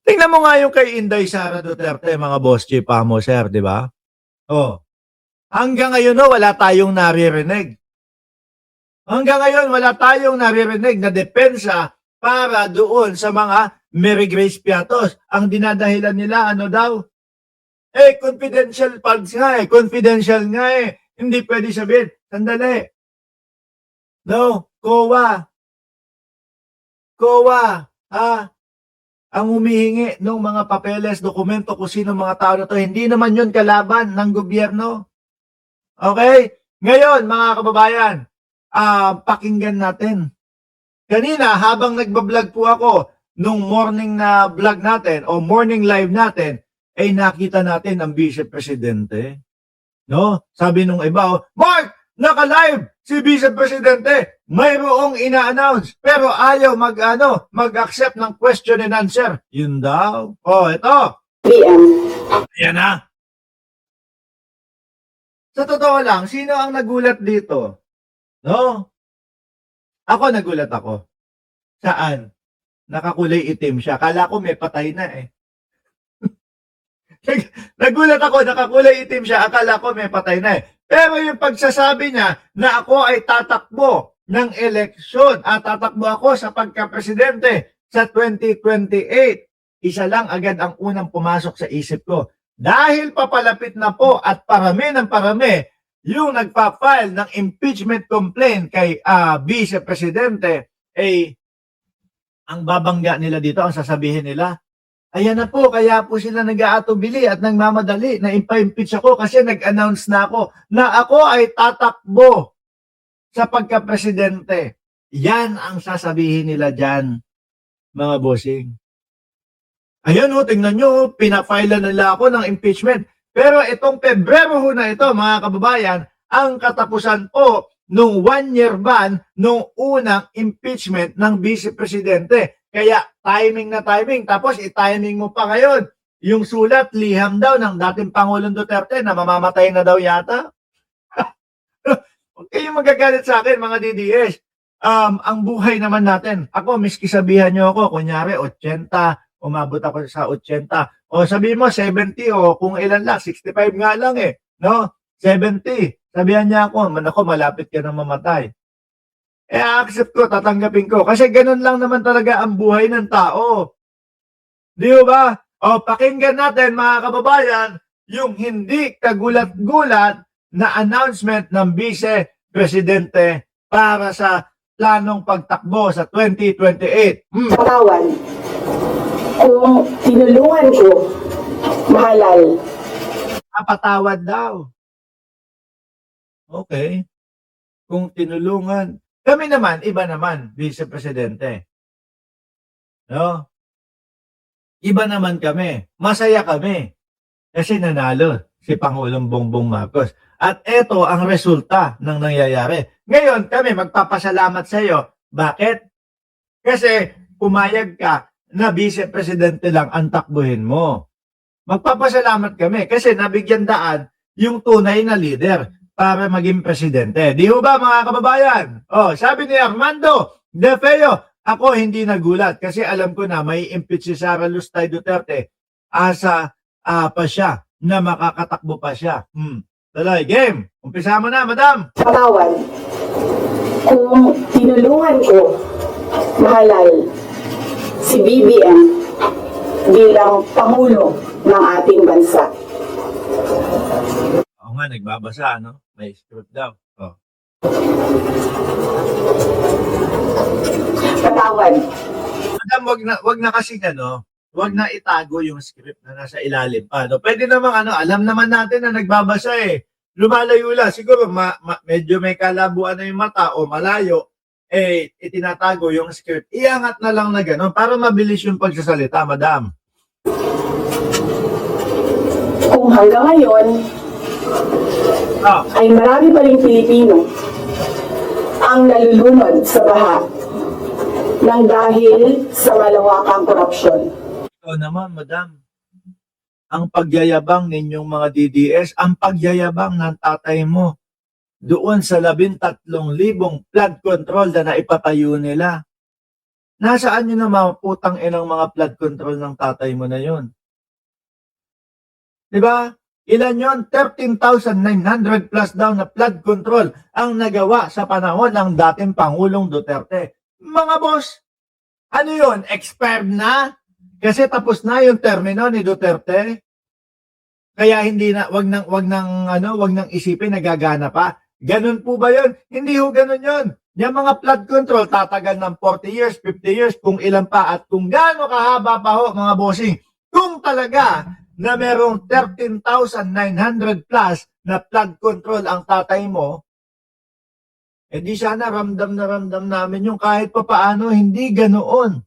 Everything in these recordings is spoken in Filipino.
Tingnan mo nga yung kay Inday Sara Duterte, mga boss chief mo, sir, di ba? Oh. Hanggang ngayon, no, wala tayong naririnig. Hanggang ngayon, wala tayong naririnig na depensa para doon sa mga Mary Grace Piatos. Ang dinadahilan nila, ano daw? Confidential funds nga confidential nga Hindi pwede sabihin, sandali. No, COA, ang humihingi ng mga papeles, dokumento kung sino mga tao na to, hindi naman yun kalaban ng gobyerno. Okay? Ngayon, mga kababayan, pakinggan natin. Kanina, habang nagbablog po ako, nung morning na vlog natin, o morning live natin, ay nakita natin ang Vice Presidente. No? Sabi nung iba, Mark, naka-live si Vice Presidente, mayroong ina-announce, pero ayaw mag-accept ng question and answer. Yun daw. Ito. PM. Ayan na. Sa totoo lang, sino ang nagulat dito? No? Ako nagulat ako. Saan? Nakakulay itim siya. Kala ko may patay na Nagulat ako, nakakulay itim siya. Akala ko may patay na Pero yung pagsasabi niya na ako ay tatakbo ng eleksyon at tatakbo ako sa pagka-presidente sa 2028, isa lang agad ang unang pumasok sa isip ko. Dahil papalapit na po at parami ng parami yung nagpa-file ng impeachment complaint kay Vice Presidente, ang babangga nila dito, ang sasabihin nila, ayan na po, kaya po sila nag-aatubili at nagmamadali na impa-impeach ako kasi nag-announce na ako na ako ay tatakbo sa pagka-presidente. Yan ang sasabihin nila dyan, mga bossing. Ayan tingnan nyo, pinafile nila ako ng impeachment. Pero itong Pebrero na ito, mga kababayan, ang katapusan po nung 1-year ban nung unang impeachment ng Vice Presidente. Kaya timing na timing. Tapos i-timing mo pa ngayon. Yung sulat, liham daw ng dating Pangulong Duterte na mamamatay na daw yata. Huwag kayong magagalit sa akin, mga DDS. Ang buhay naman natin. Ako, miski sabihan nyo ako, kunyari, 80, umabot ako sa 80. O sabihin mo, 70, o kung ilan lang, 65 nga lang no? 70. Sabihan niya ako, malapit ka na mamatay. Accept ko, tatanggapin ko. Kasi ganun lang naman talaga ang buhay ng tao. Di ba? Pakinggan natin, mga kababayan, yung hindi kagulat-gulat na announcement ng Vice Presidente para sa planong pagtakbo sa 2028. Patawan. Kung tinulungan ko, mahalal. Patawad daw. Okay. Kung tinulungan. Kami naman, iba naman, Vice Presidente. No? Iba naman kami. Masaya kami. Kasi nanalo si Pangulong Bongbong Marcos. At ito ang resulta ng nangyayari. Ngayon, kami magpapasalamat sa iyo. Bakit? Kasi pumayag ka na Vice Presidente lang ang takbuhin mo. Magpapasalamat kami kasi nabigyan daan yung tunay na leader para maging presidente. Di ba, mga kababayan? Sabi ni Armando De Feo, ako hindi nagulat kasi alam ko na may impeach si Sara Lustay Duterte asa pa siya na makakatakbo pa siya. Talay, game. Umpisa mo na, madam. Patawan. Kung tinulungan ko, mahalal, si BBM bilang Pangulo ng ating bansa. Oo nga, nagbabasa, no? May script daw. Patawan. Madam, wag na kasi wag na itago yung script na nasa ilalim pa. No? Pwede namang alam naman natin na nagbabasa Lumalayo lang. Siguro medyo may kalabuan na yung mata o malayo, itinatago yung script. Iangat na lang na gano'n para mabilis yung pagsasalita, madam. Kung hanggang ngayon, ay marami pa rin Pilipino ang nalulunod sa baha nang dahil sa malawakang korupsyon. Ito naman, madam, ang pagyayabang ninyong mga DDS, ang pagyayabang ng tatay mo doon sa 13,000 flood control na naipatayo nila. Nasaan yun na mga putang inang mga flood control ng tatay mo na yun? Di ba? Ilan yon? 13,900 plus daw na flood control ang nagawa sa panahon ng dating Pangulong Duterte. Mga boss, ano yun? Expired na? Kasi tapos na yung termino ni Duterte. Kaya hindi na, wag nang isipin nagagana pa. Ganun po ba yun? Hindi ho ganun yun. Yung mga flood control tatagal ng 40 years, 50 years, kung ilan pa at kung gaano kahaba pa ho mga bossing. Kung talaga na merong 13,900 plus na flood control ang tatay mo, di sana ramdam na ramdam namin yung kahit pa paano hindi ganoon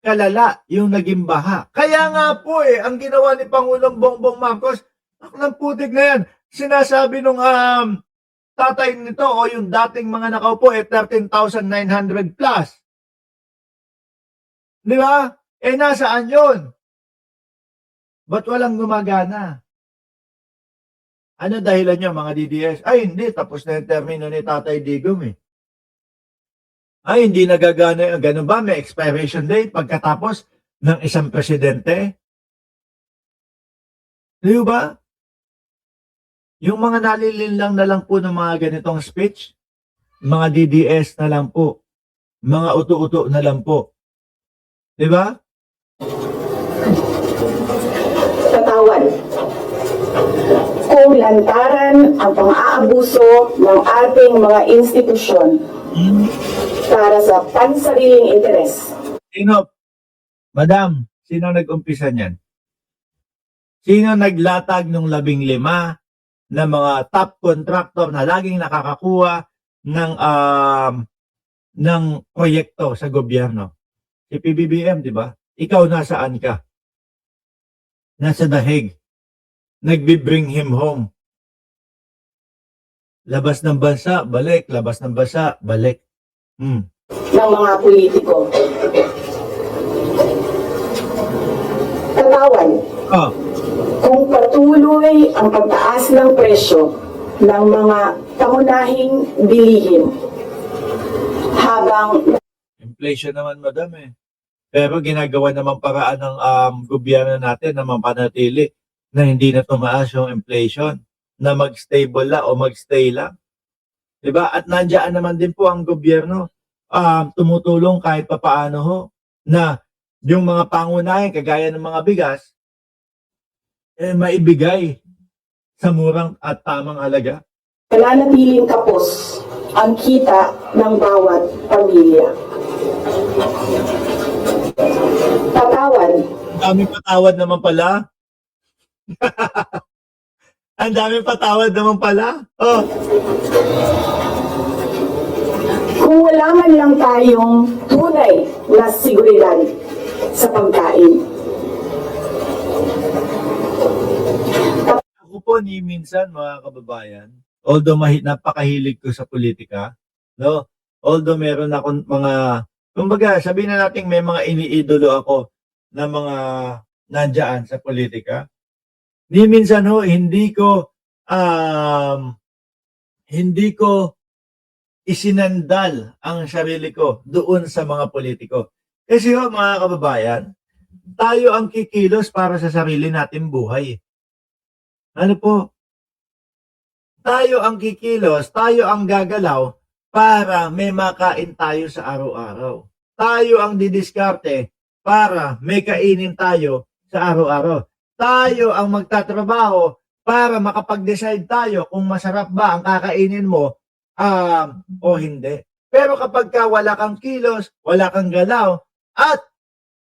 kalala yung naging baha. Kaya nga po ang ginawa ni Pangulong Bongbong Marcos, aklang putik na yan, sinasabi nung tatay nito o yung dating mga nakaupo 13,900 plus. Di ba? Nasaan yun? Ba't walang gumagana? Ano dahilan nyo mga DDS? Ay hindi, tapos na yung termino ni Tatay Digong Ay hindi nagagana. Ganun ba? May expiration date pagkatapos ng isang presidente? Di ba? Yung mga nalilinlang na lang po ng mga ganitong speech, mga DDS na lang po, mga uto-uto na lang po. Di ba? Katawan. Kung lantaran ang pang-aabuso ng ating mga institusyon para sa pansariling interes. Sino? Madam, sino nag-umpisa niyan? Sino naglatag ng 15 na mga top contractor na laging nakakakuha ng proyekto sa gobyerno? Si PBBM, di ba? Ikaw nasaan ka? Nasa The Hague. Nagbi-bring him home. Labas ng bansa, balik. Labas ng bansa, balik. Ng mga politiko. Katawan. Kung patuloy ang pagtaas ng presyo ng mga pangunahing bilihin habang Inflation naman, madam Pero ginagawa naman paraan ng gobyerno natin na mapanatili na hindi na tumaas yung inflation, na mag-stable lang o mag-stay lang. Diba? At nandiyan naman din po ang gobyerno tumutulong kahit papaano ho na yung mga pangunahin kagaya ng mga bigas maibigay sa murang at tamang halaga. nananatiling kapos ang kita ng bawat pamilya. Katawan. Ang daming patawad naman pala. Ang daming patawad naman pala. Kung wala man lang tayong tunay na seguridad sa pagkain. Ako po ni minsan mga kababayan, although napakahilig ko sa politika, no? Although meron akong mga, kumbaga sabihin na natin may mga iniidolo ako na mga nandiyan sa politika. Ni minsan hindi ko isinandal ang sarili ko doon sa mga politiko. Kasi mga kababayan, tayo ang kikilos para sa sarili nating buhay. Ano po? Tayo ang kikilos, tayo ang gagalaw para may makain tayo sa araw-araw. Tayo ang didiskarte para may kainin tayo sa araw-araw. Tayo ang magtatrabaho para makapag-decide tayo kung masarap ba ang kakainin mo o hindi. Pero kapag wala kang kilos, wala kang galaw, at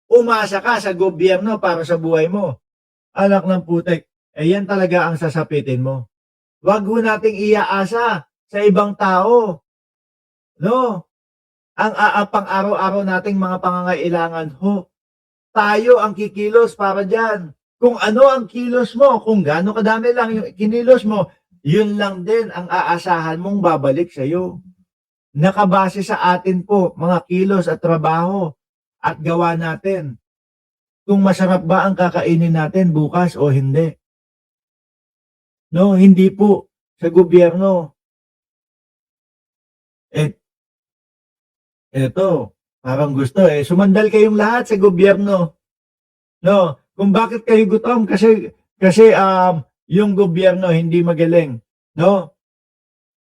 umasa ka sa gobyerno para sa buhay mo, anak ng putek, yan talaga ang sasapitin mo. Wag ho nating iaasa sa ibang tao. No? Ang pang araw-araw nating mga pangangailangan tayo ang kikilos para dyan. Kung ano ang kilos mo, kung gaano kadami lang yung kinilos mo, yun lang din ang aasahan mong babalik sa iyo. Nakabase sa atin po, mga kilos at trabaho at gawa natin. Kung masarap ba ang kakainin natin bukas o hindi. No, hindi po sa gobyerno. eto, parang gusto sumandal kayong lahat sa gobyerno. No, kung bakit kayo gutom kasi yung gobyerno hindi magaling, no?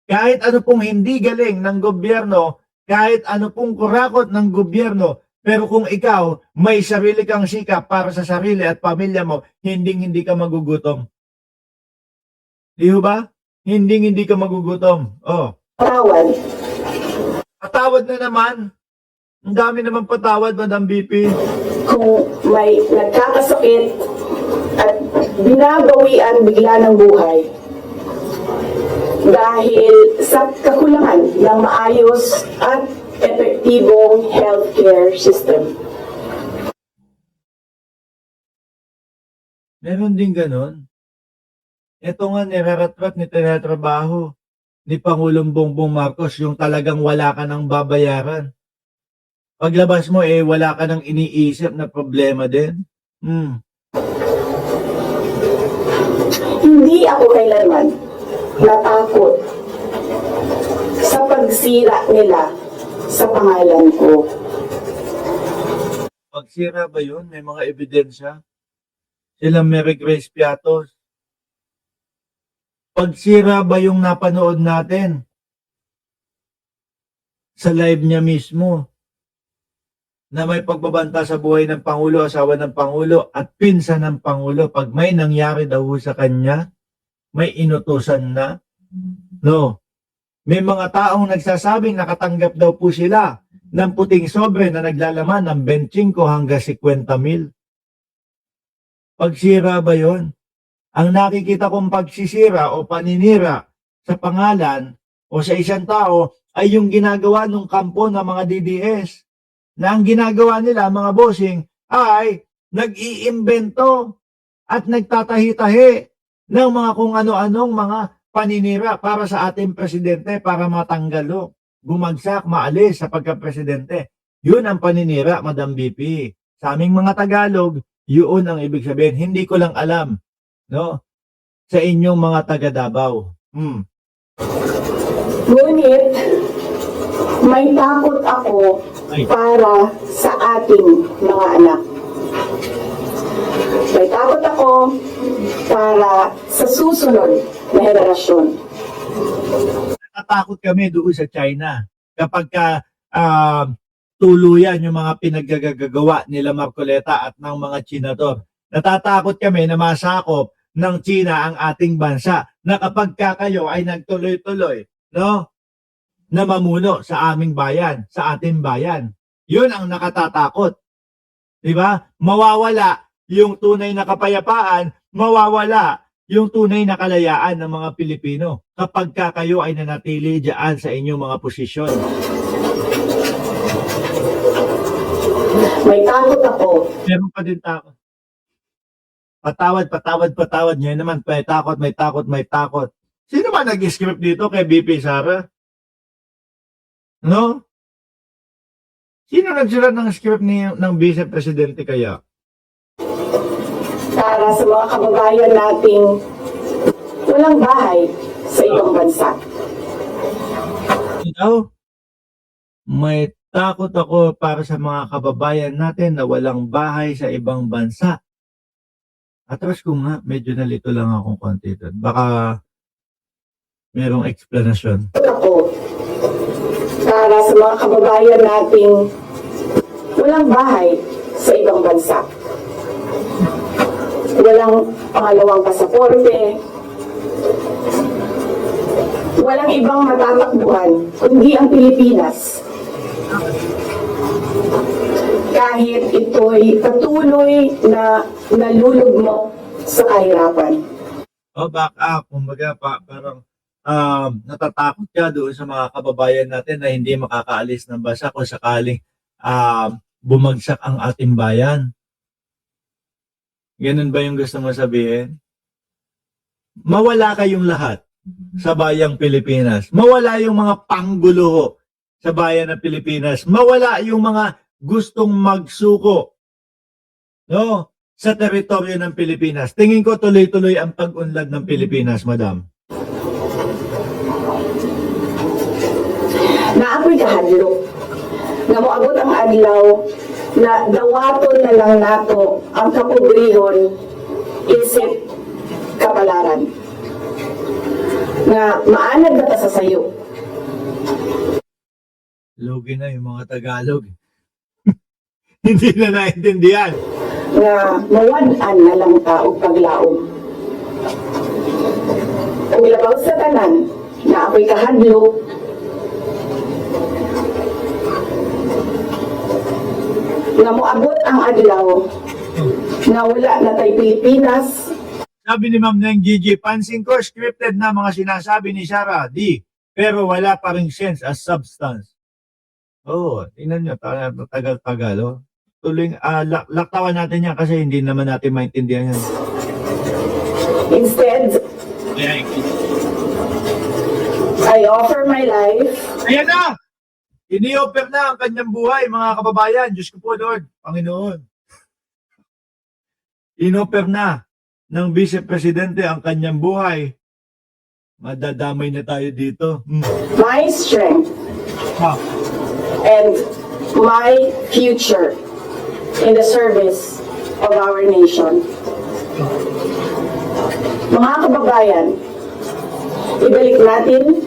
Kahit ano pong hindi galing ng gobyerno, kahit ano pong kurakot ng gobyerno, pero kung ikaw may sarili kang sikap para sa sarili at pamilya mo, hindi ka magugutom. Di ho ba? Hindi ka magugutom. Oh, Tawad. patawad na naman. Ang dami naman patawad, Madam BP. Kung may nagkakasakit at binabawian bigla ng buhay dahil sa kakulangan ng maayos at epektibong healthcare system. Meron din ganon. Ito nga niraratrat ni tinatrabaho ni Pangulong Bongbong Marcos, yung talagang wala ka nang babayaran. Paglabas mo wala ka nang iniisip na problema din. Hindi ako kailanman natakot sa pagsira nila sa pangalan ko. Pagsira ba yun? May mga ebidensya? Sila Mary Grace Piatos. Pagsira ba yung napanood natin sa live niya mismo na may pagbabanta sa buhay ng Pangulo, asawa ng Pangulo at pinsan ng Pangulo pag may nangyari daw sa kanya, may inutusan na? No. May mga taong nagsasabing nakatanggap daw po sila ng puting sobre na naglalaman ng 25 hanggang 50,000. Pagsira ba yon? Ang nakikita kong pagsisira o paninira sa pangalan o sa isang tao ay yung ginagawa ng kampo ng mga DDS. Na ang ginagawa nila, mga bossing, ay nag-iimbento at nagtatahi-tahi ng mga kung ano-anong mga paninira para sa ating presidente para matanggal, bumagsak, maalis sa pagka-presidente. Yun ang paninira, Madam BP. Sa aming mga Tagalog, yun ang ibig sabihin. Hindi ko lang alam, no? Sa inyong mga taga Davao. Ngunit, may takot ako para sa ating mga anak. May takot ako para sa susunod na henerasyon. Natatakot kami doon sa China kapag tuluyan yung mga pinaggagawa nila Marcoleta at ng mga Chinador. Natatakot kami na masakop ng China ang ating bansa na kapag kayo ay nagtuloy-tuloy, no? Na mamuno sa aming bayan, sa ating bayan. Yun ang nakatatakot. Di ba? Mawawala yung tunay na kapayapaan, mawawala yung tunay na kalayaan ng mga Pilipino kapag kayo ay nanatili diyan sa inyong mga posisyon. May takot ako. Meron pa din takot. Patawad. Ngayon naman, may takot. Sino ba nag-script dito kay BP Sara? No? Sino nagsulat ng script ng Vice Presidente kaya? Para sa mga kababayan nating walang bahay sa ibang bansa. May takot ako para sa mga kababayan natin na walang bahay sa ibang bansa. Atras ko nga, medyo nalito lang akong konti doon. Baka merong explanation. Ako, para sa mga kababayan nating walang bahay sa ibang bansa. Walang pangalawang pasaporte, walang ibang matatakbuhan kundi ang Pilipinas. Kahit ito'y patuloy na nalulugmok sa kahirapan. Baka, kumbaga, parang natatakot ka doon sa mga kababayan natin na hindi makakaalis ng bansa kung sakaling bumagsak ang ating bayan. Ganun ba yung gusto mo sabihin? Mawala kayong lahat sa bayang Pilipinas. Mawala yung mga panggulo sa bayan ng Pilipinas. Mawala yung mga gustong magsuko, no, sa teritoryo ng Pilipinas. Tingin ko tuloy-tuloy ang pag-unlad ng Pilipinas, Madam. Na ako'y kahadlok nga moabot ang adlaw na dawaton na lang nato ang kapobrehon isip kapalaran. Nga maanad na ta sa sayo. Lugi na yung mga Tagalog. Hindi na naintindihan. Nga mawad-an na lang ta og paglaom. Ug labaw sa tanan na ako'y kahadlok nga moabot ang adlaw nga wala na tay Pilipinas. Sabi ni Ma'am Neng Gigi, pansin ko scripted na mga sinasabi ni Sara D. Pero wala pa ring sense as substance. Oo, tingnan nyo, tagal-tagal. Oh. Tuloy, laktawan natin yan kasi hindi naman natin maintindihan yan. Instead, I offer my life Ayan na! Ini-offer na ang kanyang buhay, mga kababayan. Diyos ko po, Lord, Panginoon. In-offer na ng Vice Presidente ang kanyang buhay. Madadamay na tayo dito. my strength Ha. and my future in the service of our nation. Mga kababayan, ibalik natin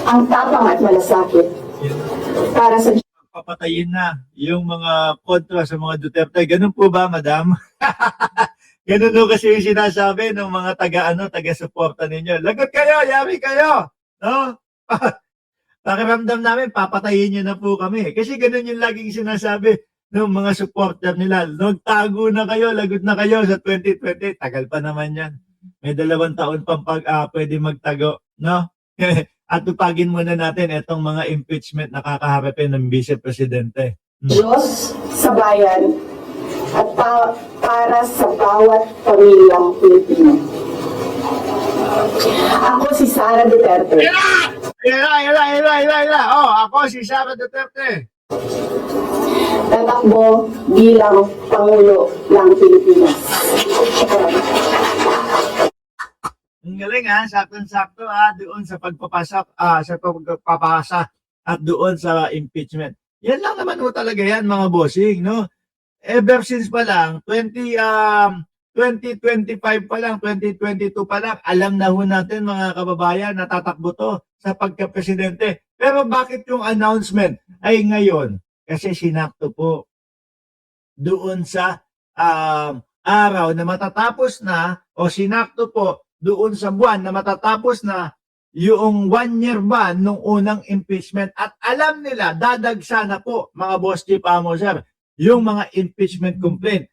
ang tapang at malasakit para sa Papatayin na yung mga kontra sa mga Duterte. Ganun po ba, Madam? Ganun no kasi yung sinasabi ng mga taga-suporta ninyo. Lagot kayo, yari kayo. No? Pakiramdam namin, papatayin nyo na po kami. Kasi ganun yung laging sinasabi ng mga supporter nila. Nagtago na kayo, lagot na kayo sa 2020. Tagal pa naman yan. May 2 taon pang pwede magtago. No? At tupagin muna natin itong mga impeachment na kakaharapin ng Vice Presidente. Diyos sa bayan at para sa bawat pamilyang Pilipino. Ako si Sara Duterte. Oh, ako si Sara Duterte. Tatakbo bilang Pangulo ng Pilipinas. Ang galing ha, saktong-sakto doon sa pagpapasa at doon sa impeachment. Yan lang naman ho talaga yan mga bossing, no? Ever since pa lang, 2025 pa lang, 2022 pa lang, alam na ho natin mga kababayan na tatakbo to sa pagka-presidente. Pero bakit yung announcement ay ngayon? Kasi sinakto po doon sa araw na matatapos na o sinakto po doon sa buwan na matatapos na yung 1 year ban nung unang impeachment at alam nila dadagsa na po mga boss chief amo sir yung mga impeachment complaint.